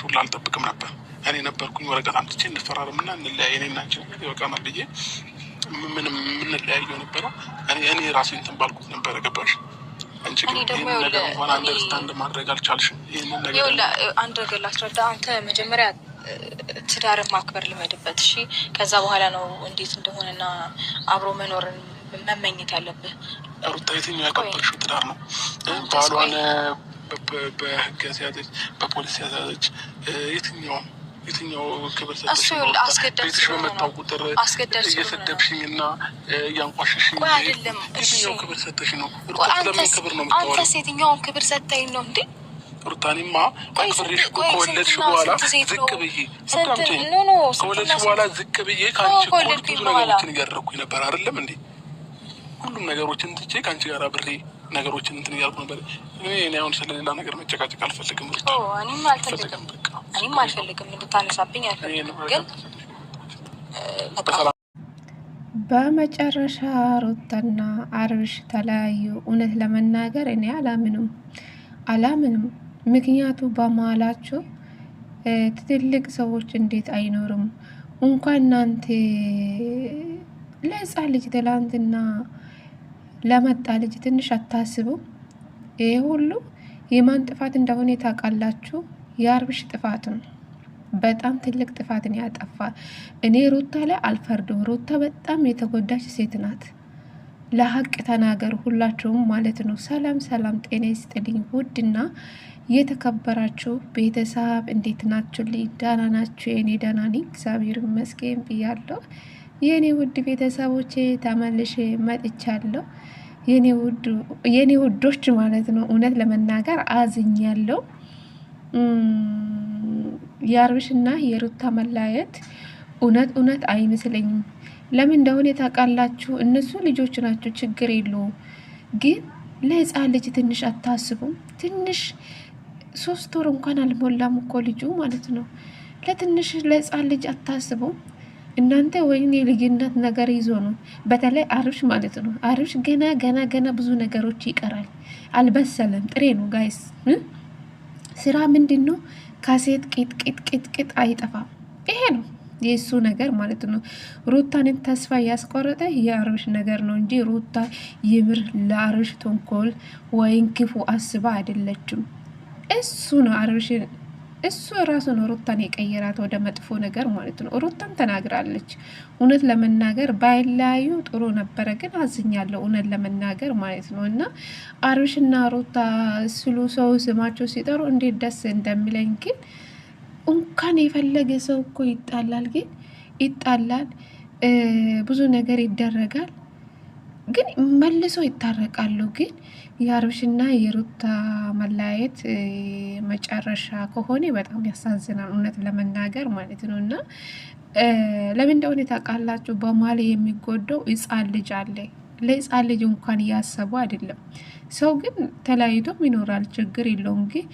ሁላ አልጠብቅም ነበር። እኔ ነበርኩኝ ወረቀት አምጥቼ እንፈራረምና እንለያይ እኔና አንቺ ይበቃናል ብዬ ምንም የምንለያየው ነበረው። እኔ ራሴ እንትን ባልኩት ነበረ። ገባሽ? አንቺ ግን ይሄን ነገር እንኳን አንደርስታንድ ማድረግ አልቻልሽም። ይሄንን ነገር አንድ ነገር ላስረዳ። አንተ መጀመሪያ ትዳርን ማክበር ልመድበት። እሺ፣ ከዛ በኋላ ነው እንዴት እንደሆነና አብሮ መኖርን መመኘት ያለብህ። ሩታ የትኛው ያከበርሽው ትዳር ነው? ባሏን በህግ ያዘች፣ በፖሊስ ያዘች። የትኛው ክብር ሰጠሽ? ቤትሽ በመጣው ቁጥር እየሰደብሽኝ እና እያንቋሸሽኝ የትኛው ክብር ሰጠሽ ነው? ለምን ክብር ነው የምታወራው? አንተስ የትኛውን ክብር ሰጠኝ ነው እንዴ? ሩታኔማ አክብሬሽ ከወለድሽ በኋላ ዝቅ ብዬ ከወለድሽ በኋላ ዝቅ ብዬ ከአንቺ እኩል ብዙ ነገሮችን እያደረግኩኝ ነበር። አይደለም እንዴ? ሁሉም ነገሮችን ትቼ ከአንቺ ጋር ብሬ ነገሮችን እንትን እያልኩ ነበር። እኔ አሁን ስለሌላ ነገር መጨቃጨቅ አልፈልግም። እኔም አልፈልግም እንድታነሳብኝ አልፈልግም። ግን በመጨረሻ ሩታና አብርሽ ተለያዩ። እውነት ለመናገር እኔ አላምንም። ምክንያቱ በመሀላችሁ ትልቅ ሰዎች እንዴት አይኖርም? እንኳን እናንተ ለሕፃን ልጅ ትላንትና ለመጣ ልጅ ትንሽ አታስቡ? ይሄ ሁሉ የማን ጥፋት እንደሆነ ታውቃላችሁ? የአብርሽ ጥፋት ነው። በጣም ትልቅ ጥፋትን ያጠፋ። እኔ ሩታ ላይ አልፈርድም። ሩታ በጣም የተጎዳች ሴት ናት። ለሀቅ ተናገሩ ሁላችሁም ማለት ነው። ሰላም ጤና ይስጥልኝ ውድና የተከበራችሁ ቤተሰብ እንዴት ናችሁ? ደህና ናችሁ? የኔ ደህና ነኝ እግዚአብሔር ይመስገን ብያለሁ። የኔ ውድ ቤተሰቦቼ ተመልሼ መጥቻለሁ። የኔ ውዶች ማለት ነው። እውነት ለመናገር አዝኛለሁ። የአብርሽና የሩታ መለያየት እውነት አይመስለኝም። ለምን እንደሆነ ታውቃላችሁ? እነሱ ልጆች ናቸው፣ ችግር የለውም። ግን ለሕፃን ልጅ ትንሽ አታስቡም? ትንሽ 3 ወር እንኳን አልሞላም እኮ ልጁ ማለት ነው። ለትንሽ ለሕፃን ልጅ አታስቡም እናንተ? ወይኔ የልጅነት ነገር ይዞ ነው። በተለይ አብርሽ ማለት ነው። አብርሽ ገና ብዙ ነገሮች ይቀራል። አልበሰለም፣ ጥሬ ነው ጋይስ። ስራ ምንድን ነው? ካሴት ቂጥ አይጠፋም። ይሄ ነው የእሱ ነገር ማለት ነው። ሩታንን ተስፋ ያስቆረጠ የአብርሽ ነገር ነው እንጂ ሩታ የምር ለአብርሽ ተንኮል ወይም ክፉ አስባ አይደለችም። እሱ ነው አብርሽን እሱ ራሱ ነው ሩታን የቀየራት ወደ መጥፎ ነገር ማለት ነው። ሩታን ተናግራለች። እውነት ለመናገር ባይለያዩ ጥሩ ነበረ፣ ግን አዝኛለሁ እውነት ለመናገር ማለት ነው። እና አብርሽና ሩታ ስሉ ሰው ስማቸው ሲጠሩ እንዴት ደስ እንደሚለኝ ግን እንኳን የፈለገ ሰው እኮ ይጣላል፣ ግን ይጣላል፣ ብዙ ነገር ይደረጋል፣ ግን መልሶ ይታረቃሉ። ግን የአብርሽና የሩታ መለያየት መጨረሻ ከሆነ በጣም ያሳዝናል እውነት ለመናገር ማለት ነው። እና ለምን እንደሆነ ታውቃላችሁ? በመሀል የሚጎዳው ሕፃን ልጅ አለ። ለሕፃን ልጅ እንኳን እያሰቡ አይደለም። ሰው ግን ተለያይቶም ይኖራል፣ ችግር የለውም። ግን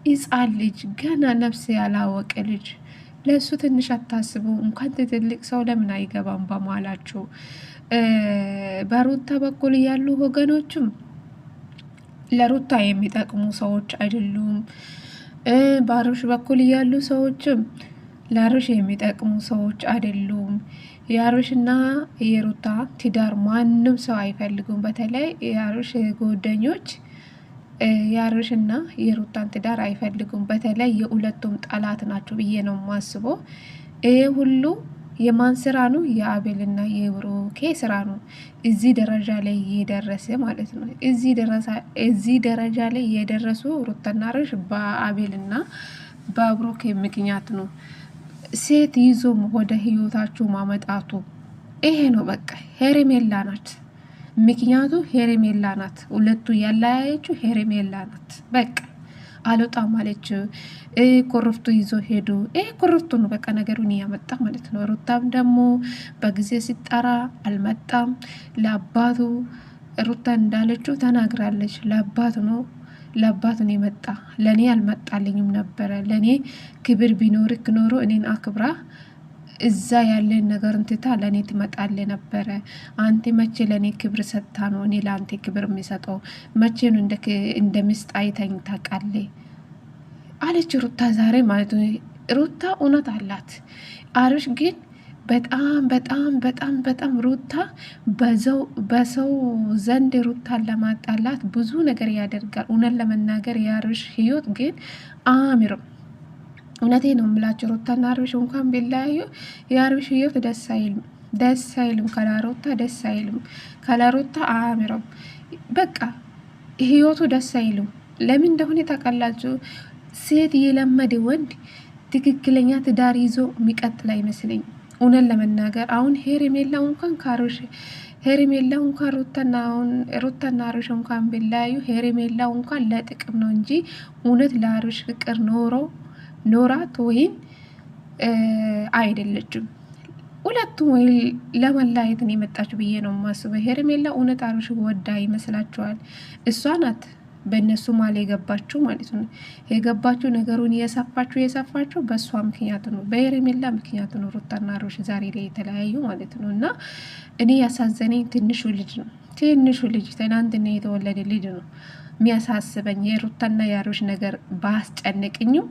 ሕፃን ልጅ ገና ነፍስ ያላወቀ ልጅ ለእሱ ትንሽ አታስቡ? እንኳን ትልቅ ሰው ለምን አይገባም በመሀላችሁ? በሩታ በኩል ያሉ ወገኖችም ለሩታ የሚጠቅሙ ሰዎች አይደሉም። በአብርሽ በኩል ያሉ ሰዎችም ለአብርሽ የሚጠቅሙ ሰዎች አይደሉም። የአብርሽና የሩታ ትዳር ማንም ሰው አይፈልጉም። በተለይ የአብርሽ ጓደኞች የአብርሽና የሩታን ትዳር አይፈልጉም። በተለይ የሁለቱም ጠላት ናቸው ብዬ ነው የማስበው። ይሄ ሁሉ የማን ስራ ነው? የአቤልና የብሩኬ ስራ ነው እዚህ ደረጃ ላይ የደረሰ ማለት ነው። እዚህ ደረጃ ላይ የደረሱ ሩታና አብርሽ በአቤልና በብሩኬ ምክንያት ነው። ሴት ይዞም ወደ ህይወታችሁ ማመጣቱ ይሄ ነው። በቃ ሄርሜላ ናት ምክንያቱ፣ ሄርሜላ ናት። ሁለቱ ያለያየችው ሄርሜላ ናት። በቃ አልወጣም አለች። ኮረፍቱ ይዞ ሄዱ። ይሄ ኮረፍቱ ነው በቃ ነገሩን እያመጣ ማለት ነው። ሩታም ደግሞ በጊዜ ሲጠራ አልመጣም። ለአባቱ ሩታ እንዳለችው ተናግራለች። ለአባቱ ነው የመጣ፣ ለእኔ አልመጣልኝም ነበረ። ለእኔ ክብር ቢኖርክ ኖሮ እኔን አክብራ እዛ ያለን ነገር እንትታ ለእኔ ትመጣለ ነበረ። አንተ መቼ ለእኔ ክብር ሰጥታ ነው እኔ ለአንተ ክብር የሚሰጠው? መቼ ነው እንደ ምስጥ አይተኝ ታውቃለህ? አለች ሩታ ዛሬ ማለት ነው። ሩታ እውነት አላት። አብርሽ ግን በጣም በጣም በጣም በጣም ሩታ በሰው ዘንድ ሩታን ለማጣላት ብዙ ነገር ያደርጋል። እውነት ለመናገር የአብርሽ ህይወት ግን አያምርም። እውነቴ ነው የምላቸው። ሩታና አብርሽ እንኳን ቢለያዩ የአብርሽ ህይወት ደስ አይልም። ከላሩታ ደስ አይልም። ከላሩታ አያምርም። በቃ ህይወቱ ደስ አይልም። ለምን እንደሆነ ታውቃላችሁ? ሴት የለመደ ወንድ ትክክለኛ ትዳር ይዞ የሚቀጥል አይመስለኝ። እውነን ለመናገር አሁን ሄርሜላ እንኳን ካሮሽ ሄርሜላ እንኳን ሩታና አብርሽ እንኳን ቢለያዩ ሄርሜላ እንኳን ለጥቅም ነው እንጂ እውነት ለአብርሽ ፍቅር ኖራት ወይም አይደለችም። ሁለቱም ወይ ለመለያየት ነው የመጣችው ብዬ ነው የማስበው። ሄርሜላ እውነት አብርሽ ወዳ ይመስላችኋል? እሷ ናት በእነሱ ማል የገባችው ማለት ነው። የገባችው ነገሩን የሰፋችው በእሷ ምክንያት ነው፣ በሄርሜላ ምክንያት ነው ሩታና አብርሽ ዛሬ ላይ የተለያዩ ማለት ነው። እና እኔ ያሳዘነኝ ትንሹ ልጅ ትናንትና የተወለደ ልጅ ነው የሚያሳስበኝ። የሩታና የአብርሽ ነገር ባስጨንቅኝም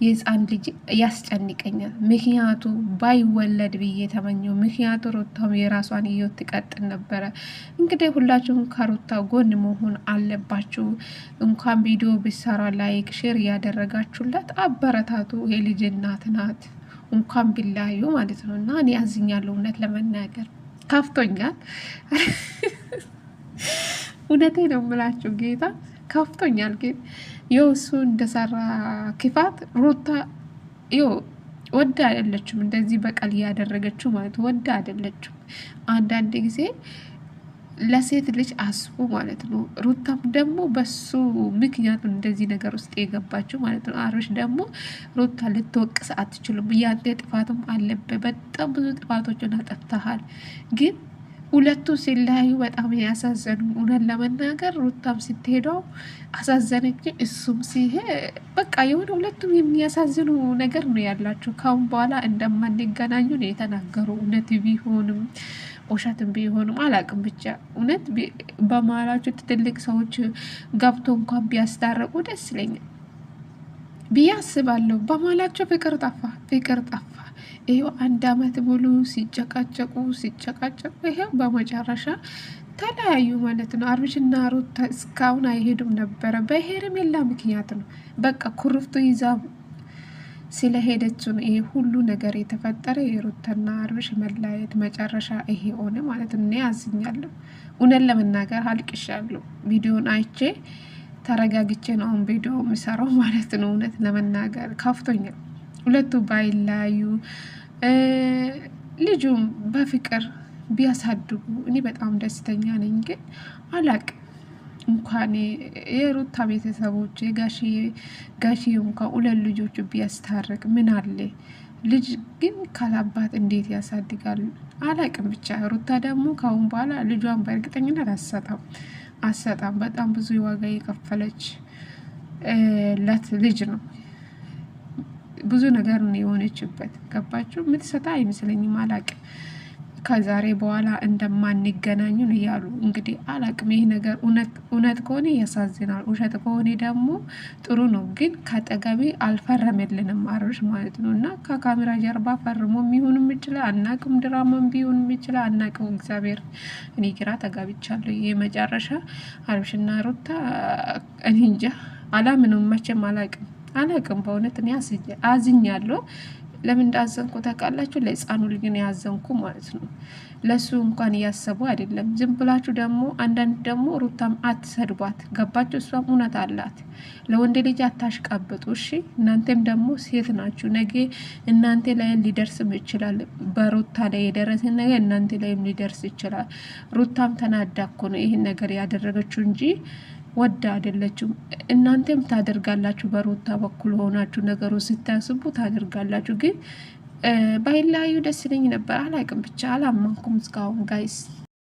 የህፃን ልጅ ያስጨንቀኛል። ምክንያቱ ባይወለድ ብዬ ተመኘው። ምክንያቱ ሩታም የራሷን ህይወት ትቀጥል ነበረ። እንግዲህ ሁላችሁም ከሩታ ጎን መሆን አለባችሁ። እንኳን ቪዲዮ ቢሰራ ላይክ፣ ሼር እያደረጋችሁላት አበረታቱ። የልጅ እናት ናት። እንኳን ቢለያዩ ማለት ነው። እና እኔ ያዝኛለሁ። እውነት ለመናገር ከፍቶኛል። እውነቴ ነው የምላችሁ ጌታ ከፍቶኛል። ግን ይኸው እሱ እንደሰራ ክፋት ሩታ ይኸው ወዳ አይደለችም እንደዚህ በቀል እያደረገችው ማለት ወዳ አይደለችም። አንዳንድ ጊዜ ለሴት ልጅ አስቡ ማለት ነው። ሩታም ደግሞ በሱ ምክንያት እንደዚህ ነገር ውስጥ የገባችው ማለት ነው። አብርሽ ደግሞ ሩታ ልትወቅስ አትችሉም። ያንተ ጥፋትም አለበት። በጣም ብዙ ጥፋቶችን አጠፍተሃል ግን ሁለቱ ሲለያዩ በጣም ያሳዘኑ። እውነት ለመናገር ሩታም ስትሄደው አሳዘነች፣ እሱም በቃ የሆነ ሁለቱም የሚያሳዝኑ ነገር ነው ያላቸው። ካሁን በኋላ እንደማንገናኙ ነው የተናገሩ። እውነት ቢሆንም ውሸትም ቢሆንም አላቅም፣ ብቻ እውነት በመሀላቸው ትልቅ ሰዎች ገብቶ እንኳን ቢያስታረቁ ደስ ይለኛል ብዬ አስባለሁ። በመሀላቸው ፍቅር ጠፋ። ይሄው 1 አመት ሙሉ ሲጨቃጨቁ ይሄው በመጨረሻ ተለያዩ ማለት ነው። አብርሽና ሩታ እስካሁን አይሄዱም ነበረ። በሄርሜላ ምክንያት ነው። በቃ ኩርፍቱ ይዛ ስለሄደች ነው ይሄ ሁሉ ነገር የተፈጠረ። የሩታና አብርሽ መለያየት መጨረሻ ይሄ ሆነ ማለት ነው። እኔ አዝኛለሁ። እውነት ለመናገር አልቅሻለሁ። ቪዲዮን አይቼ ተረጋግቼ ነው አሁን ቪዲዮ የሚሰራው ማለት ነው። እውነት ለመናገር ከፍቶኛል። ሁለቱ ባይለያዩ ልጁም በፍቅር ቢያሳድጉ እኔ በጣም ደስተኛ ነኝ። ግን አላቅም እንኳን የሩታ ቤተሰቦች ጋሽዬ እንኳን 2 ልጆቹ ቢያስታርቅ ምን አለ። ልጅ ግን ካላባት እንዴት ያሳድጋሉ? አላቅም። ብቻ ሩታ ደግሞ ካሁን በኋላ ልጇን በእርግጠኝነት አሰጣም። በጣም ብዙ ዋጋ የከፈለች ለት ልጅ ነው። ብዙ ነገር ነው የሆነችበት። ገባችሁ? የምትሰጣ አይመስለኝም። አላቅም። ከዛሬ በኋላ እንደማንገናኙ ነው እያሉ እንግዲህ አላቅም። ይህ ነገር እውነት ከሆነ ያሳዝናል፣ ውሸት ከሆነ ደግሞ ጥሩ ነው። ግን ከአጠገቤ አልፈረመልንም አብርሽ ማለት ነው። እና ከካሜራ ጀርባ ፈርሞ የሚሆንም ይችላል አናቅም፣ ድራማም ቢሆን ይችላል አናቅም። እግዚአብሔር እኔ ግራ ተጋብቻለሁ። የመጨረሻ አብርሽና ሩታ እኔ እንጃ አላምነውም፣ መቼም አላቅም። በእውነት እኔ አዝኛለሁ። ለምን እንዳዘንኩ ታውቃላችሁ? ለህፃኑ ልጅ ነው ያዘንኩ ማለት ነው። ለሱ እንኳን እያሰቡ አይደለም። ዝም ብላችሁ ደግሞ አንዳንድ ደግሞ ሩታም አትሰድቧት። ገባችሁ? እሷም እውነት አላት። ለወንድ ልጅ አታሽቃብጡ እሺ። እናንተም ደግሞ ሴት ናችሁ። ነገ እናንተ ላይ ሊደርስም ይችላል። በሩታ ላይ የደረሰ ነገር እናንተ ላይም ሊደርስ ይችላል። ሩታም ተናዳ እኮ ነው ይህን ነገር ያደረገችው እንጂ ወዳ አይደለችም። እናንተም ታደርጋላችሁ። በሩታ በኩል ሆናችሁ ነገሩ ስታስቡ ታደርጋላችሁ። ግን ባይለያዩ ደስ ይለኝ ነበር። አላቅም። ብቻ አላመንኩም እስካሁን ጋይስ።